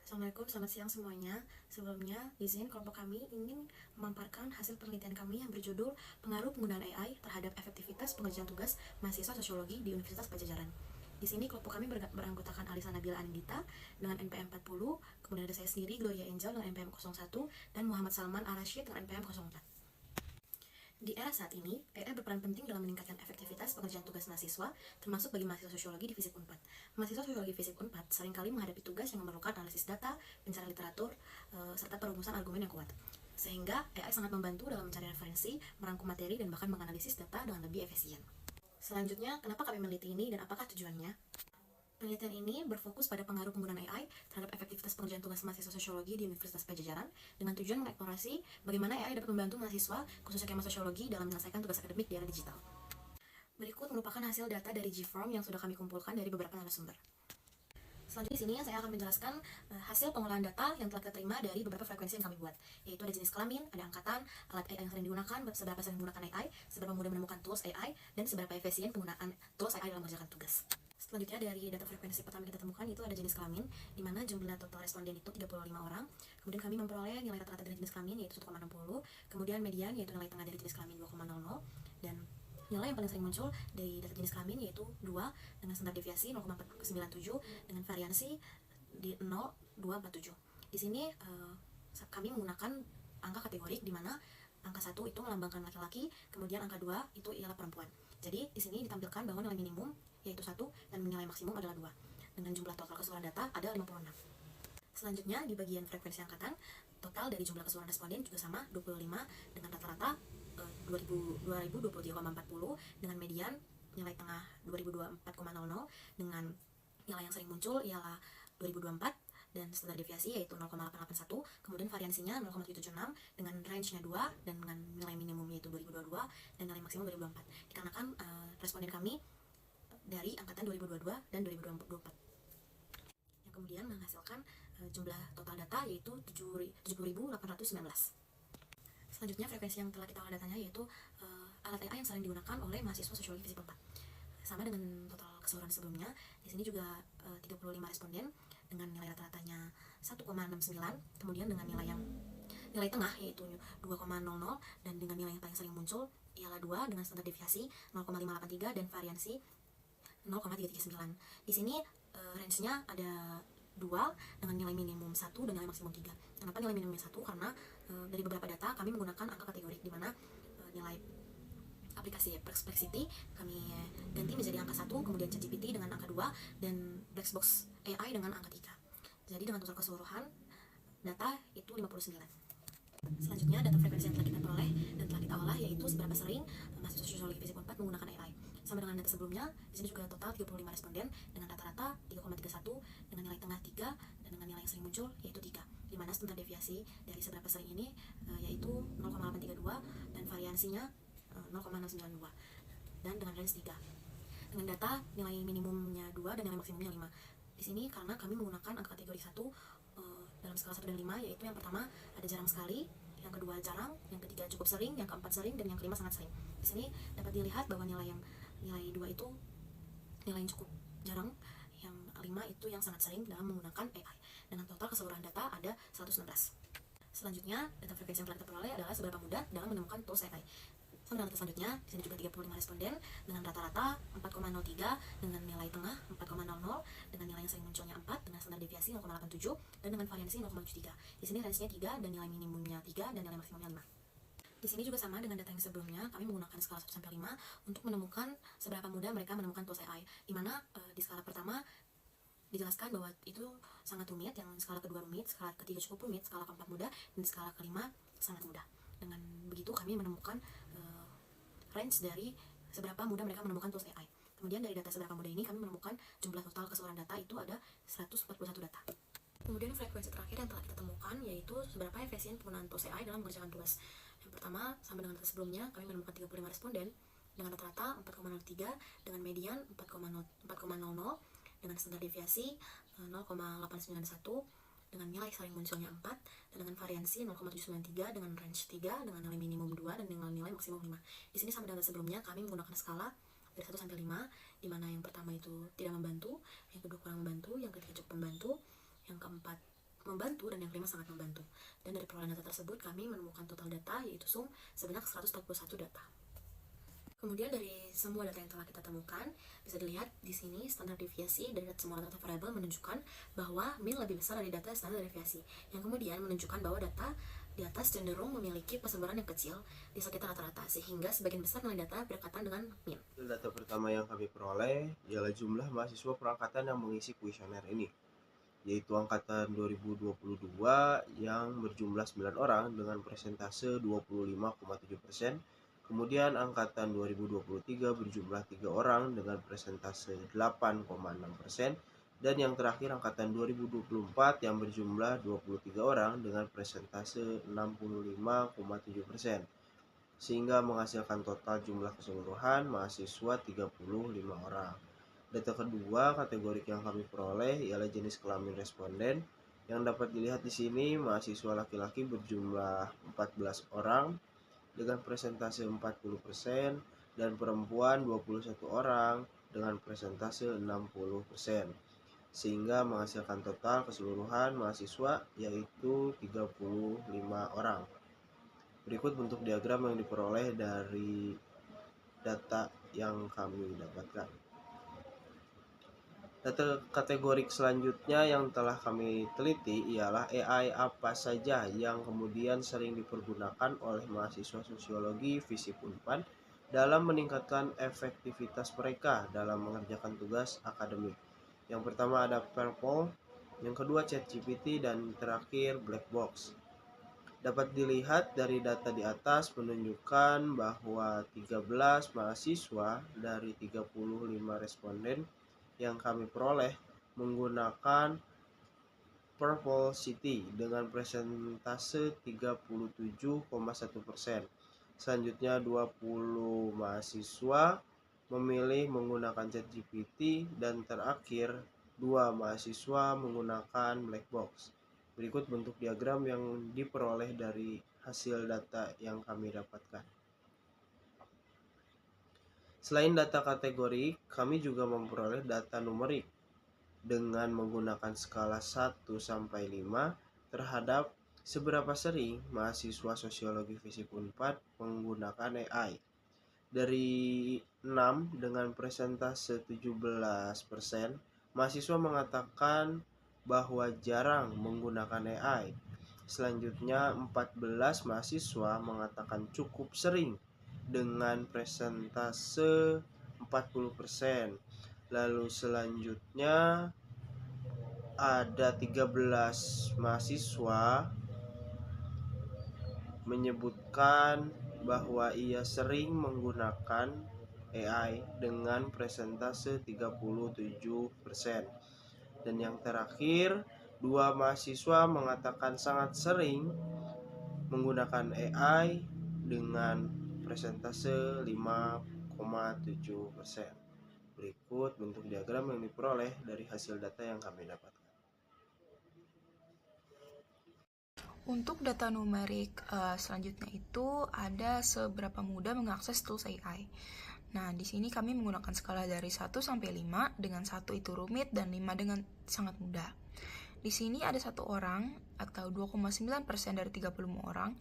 Assalamualaikum, selamat siang semuanya. Sebelumnya, izin kelompok kami ingin memaparkan hasil penelitian kami yang berjudul Pengaruh Penggunaan AI terhadap Efektivitas Pengerjaan Tugas Mahasiswa Sosiologi di Universitas Padjadjaran. Di sini kelompok kami beranggotakan Alisa Nabila Anindita dengan NPM 40, kemudian ada saya sendiri, Gloria Angel dengan NPM 01, dan Muhammad Salman Arashid dengan NPM 04. Di era saat ini, AI berperan penting dalam meningkatkan efektivitas pengerjaan tugas mahasiswa, termasuk bagi mahasiswa sosiologi di Fisip Unpad. Mahasiswa sosiologi Fisip Unpad seringkali menghadapi tugas yang memerlukan analisis data, pencarian literatur, serta perumusan argumen yang kuat. Sehingga AI sangat membantu dalam mencari referensi, merangkum materi, dan bahkan menganalisis data dengan lebih efisien. Selanjutnya, kenapa kami meneliti ini dan apakah tujuannya? Penelitian ini berfokus pada pengaruh penggunaan AI terhadap efektivitas pengerjaan tugas mahasiswa sosiologi di Universitas Padjadjaran dengan tujuan mengeksplorasi bagaimana AI dapat membantu mahasiswa, khususnya kema sosiologi, dalam menyelesaikan tugas akademik di era digital. Berikut merupakan hasil data dari G-Form yang sudah kami kumpulkan dari beberapa narasumber. Selanjutnya di sini saya akan menjelaskan hasil pengolahan data yang telah kita terima dari beberapa frekuensi yang kami buat, yaitu ada jenis kelamin, ada angkatan, alat AI yang sering digunakan, seberapa sering menggunakan AI, seberapa mudah menemukan tools AI, dan seberapa efisien penggunaan tools AI dalam mengerjakan tugas. Selanjutnya dari data frekuensi pertama yang kita temukan itu ada jenis kelamin, di mana jumlah total responden itu 35 orang. Kemudian kami memperoleh nilai rata-rata dari jenis kelamin yaitu 1,60, kemudian median yaitu nilai tengah dari jenis kelamin 2,00, dan nilai yang paling sering muncul dari data jenis kelamin yaitu 2 dengan standar deviasi 0,497 dengan variansi di 0,247. Di sini kami menggunakan angka kategorik di mana angka 1 itu melambangkan laki-laki, kemudian angka 2 itu ialah perempuan. Jadi di sini ditampilkan bahwa nilai minimum yaitu 1 dan nilai maksimum adalah 2. Dengan jumlah total keseluruhan data ada 56. Selanjutnya di bagian frekuensi angkatan, total dari jumlah keseluruhan responden juga sama 25 dengan rata-rata 2023,40 dengan median nilai tengah 2024,00 dengan nilai yang sering muncul ialah 2024 dan standar deviasi yaitu 0,881, kemudian variansinya 0,776 dengan range-nya 2 dan dengan nilai minimum yaitu 2022 dan nilai maksimum 2024. Dikarenakan responden kami dari angkatan 2022 dan 2024 yang kemudian menghasilkan jumlah total data yaitu 70.819. Selanjutnya frekuensi yang telah kita olah datanya yaitu alat AI yang sering digunakan oleh mahasiswa sosiologi Fisip 4. Sama dengan total keseluruhan sebelumnya, di sini juga 35 responden dengan nilai rata-ratanya 1,69, kemudian dengan nilai tengah yaitu 2,00 dan dengan nilai yang paling sering muncul ialah 2 dengan standar deviasi 0,583 dan variansi 0,339. Di sini range-nya ada 2 dengan nilai minimum 1 dan nilai maksimum 3. Kenapa nilai minimumnya 1? Karena dari beberapa data kami menggunakan angka kategorik di mana nilai aplikasi Perplexity kami ganti menjadi angka 1, kemudian ChatGPT dengan angka 2 dan Blackbox AI dengan angka 3. Jadi dengan total keseluruhan data itu 59. Selanjutnya data frekuensi yang telah kita peroleh dan telah kita olah yaitu seberapa sering mahasiswa sosiologi Fisip 4 menggunakan AI. Sama dengan data sebelumnya, di sini juga total 35 responden dengan rata-rata 3,31 dengan nilai tengah 3 dan dengan nilai yang sering muncul yaitu 3. Di mana standar deviasi dari seberapa sering ini yaitu 0,832 dan variansinya 0,692 dan dengan range 3. Dengan data nilai minimumnya 2 dan nilai maksimumnya 5. Di sini karena kami menggunakan angka kategori 1 dalam skala 1 dan 5, yaitu yang pertama ada jarang sekali, yang kedua jarang, yang ketiga cukup sering, yang keempat sering, dan yang kelima sangat sering. Di sini dapat dilihat bahwa nilai 2 itu nilai yang cukup jarang, yang 5 itu yang sangat sering dalam menggunakan AI. Dengan total keseluruhan data ada 116. Selanjutnya, data frekuensi yang telah kita peroleh adalah seberapa mudah dalam menemukan tools AI. Sama dengan data selanjutnya, di sini juga 35 responden dengan rata-rata 4,03 dengan nilai tengah 4,00 dengan nilai yang sering munculnya 4 dengan standar deviasi 0,87 dan dengan variansi 0,73. Di sini range-nya 3 dan nilai minimumnya 3 dan nilai maksimumnya 5. Di sini juga sama dengan data yang sebelumnya, kami menggunakan skala 1 sampai 5 untuk menemukan seberapa mudah mereka menemukan tools AI. Di mana di skala pertama dijelaskan bahwa itu sangat rumit, yang skala kedua rumit, skala ketiga cukup rumit, skala keempat mudah, dan skala kelima sangat mudah. Dengan begitu kami menemukan range dari seberapa mudah mereka menemukan tools AI. Kemudian dari data seberapa mudah ini kami menemukan jumlah total keseluruhan data itu ada 141 data. Kemudian frekuensi terakhir yang telah kita temukan yaitu seberapa efisien penggunaan tools AI dalam mengerjakan tugas. Yang pertama, sama dengan data sebelumnya, kami menemukan 35 responden dengan rata-rata 4,03 dengan median 4,00 dengan standar deviasi 0,891 dengan nilai sering munculnya 4 dan dengan variansi 0,793 dengan range 3 dengan nilai minimum 2 dan dengan nilai maksimum 5. Di sini sama dengan sebelumnya, kami menggunakan skala dari 1 sampai 5, di mana yang pertama itu tidak membantu, yang kedua kurang membantu, yang ketiga cukup membantu, yang keempat membantu dan yang kelima sangat membantu. Dan dari perolehan data tersebut kami menemukan total data yaitu sum sebanyak 141 data. Kemudian dari semua data yang telah kita temukan, bisa dilihat di sini standar deviasi dari semua data variabel menunjukkan bahwa mean lebih besar dari data standar deviasi, yang kemudian menunjukkan bahwa data di atas cenderung memiliki persebaran yang kecil di sekitar rata-rata, sehingga sebagian besar nilai data berdekatan dengan mean. Data pertama yang kami peroleh ialah jumlah mahasiswa perangkatan yang mengisi kuesioner ini, yaitu angkatan 2022 yang berjumlah 9 orang dengan persentase 25,7%, kemudian angkatan 2023 berjumlah 3 orang dengan persentase 8,6%, dan yang terakhir angkatan 2024 yang berjumlah 23 orang dengan persentase 65,7%, sehingga menghasilkan total jumlah keseluruhan mahasiswa 35 orang. Data kedua kategori yang kami peroleh ialah jenis kelamin responden. Yang dapat dilihat di sini, mahasiswa laki-laki berjumlah 14 orang dengan persentase 40% dan perempuan 21 orang dengan persentase 60%, sehingga menghasilkan total keseluruhan mahasiswa yaitu 35 orang. Berikut bentuk diagram yang diperoleh dari data yang kami dapatkan. Data kategori selanjutnya yang telah kami teliti ialah AI apa saja yang kemudian sering dipergunakan oleh mahasiswa sosiologi FISIP Unpad dalam meningkatkan efektivitas mereka dalam mengerjakan tugas akademik. Yang pertama ada Purple, yang kedua ChatGPT, dan terakhir Blackbox. Dapat dilihat dari data di atas menunjukkan bahwa 13 mahasiswa dari 35 responden yang kami peroleh menggunakan Purple City dengan persentase 37,1%. Selanjutnya 20 mahasiswa memilih menggunakan ChatGPT, dan terakhir 2 mahasiswa menggunakan Blackbox. Berikut bentuk diagram yang diperoleh dari hasil data yang kami dapatkan. Selain data kategori, kami juga memperoleh data numerik dengan menggunakan skala 1-5 terhadap seberapa sering mahasiswa sosiologi FISIP Unpad menggunakan AI. Dari 6 dengan persentase 17%, mahasiswa mengatakan bahwa jarang menggunakan AI. Selanjutnya 14 mahasiswa mengatakan cukup sering dengan persentase 40%. Lalu selanjutnya ada 13 mahasiswa menyebutkan bahwa ia sering menggunakan AI dengan persentase 37%. Dan yang terakhir, 2 mahasiswa mengatakan sangat sering menggunakan AI dengan persentase 5,7%. Berikut bentuk diagram yang diperoleh dari hasil data yang kami dapatkan. Untuk data numerik selanjutnya itu ada seberapa mudah mengakses tools AI. Nah, di sini kami menggunakan skala dari 1 sampai 5, dengan 1 itu rumit dan 5 dengan sangat mudah. Di sini ada 1 orang atau 2,9% dari 35 orang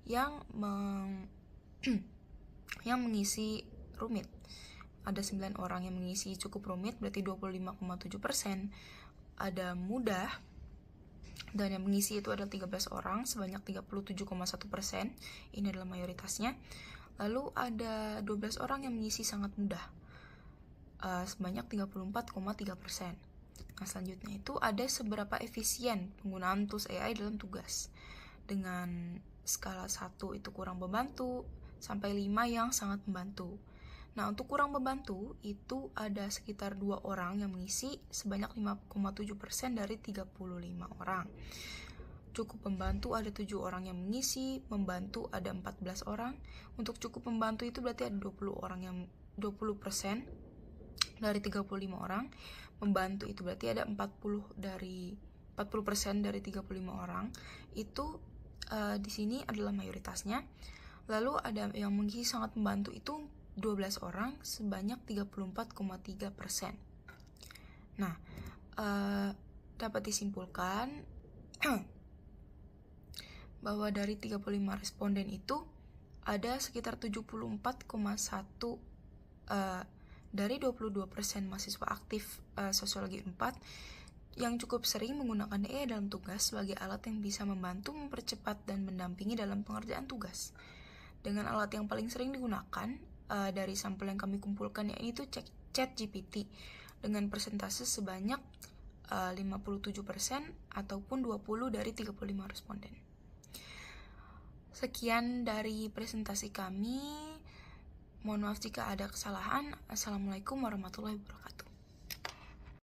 yang yang mengisi rumit. Ada 9 orang yang mengisi cukup rumit, berarti 25,7%. Ada mudah, dan yang mengisi itu adalah 13 orang sebanyak 37,1%. Ini adalah mayoritasnya. Lalu ada 12 orang yang mengisi sangat mudah sebanyak 34,3%. Nah, selanjutnya itu ada seberapa efisien penggunaan tools AI dalam tugas. Dengan skala 1 itu kurang membantu sampai 5 yang sangat membantu. Nah, untuk kurang membantu itu ada sekitar 2 orang yang mengisi sebanyak 5,7% dari 35 orang. Cukup membantu ada 7 orang yang mengisi, membantu ada 14 orang. Untuk cukup membantu itu berarti ada 20% dari 35 orang. Membantu itu berarti ada 40% dari 35 orang. Itu di sini adalah mayoritasnya. Lalu ada yang mengisi sangat membantu itu 12 orang sebanyak 34,3%. Nah, dapat disimpulkan bahwa dari 35 responden itu ada sekitar 74,1 dari 22% mahasiswa aktif sosiologi 4 yang cukup sering menggunakan AI dalam tugas sebagai alat yang bisa membantu mempercepat dan mendampingi dalam pengerjaan tugas. Dengan alat yang paling sering digunakan dari sampel yang kami kumpulkan yaitu ChatGPT dengan persentase sebanyak 57% ataupun 20 dari 35 responden. Sekian dari presentasi kami. Mohon maaf jika ada kesalahan. Assalamualaikum warahmatullahi wabarakatuh.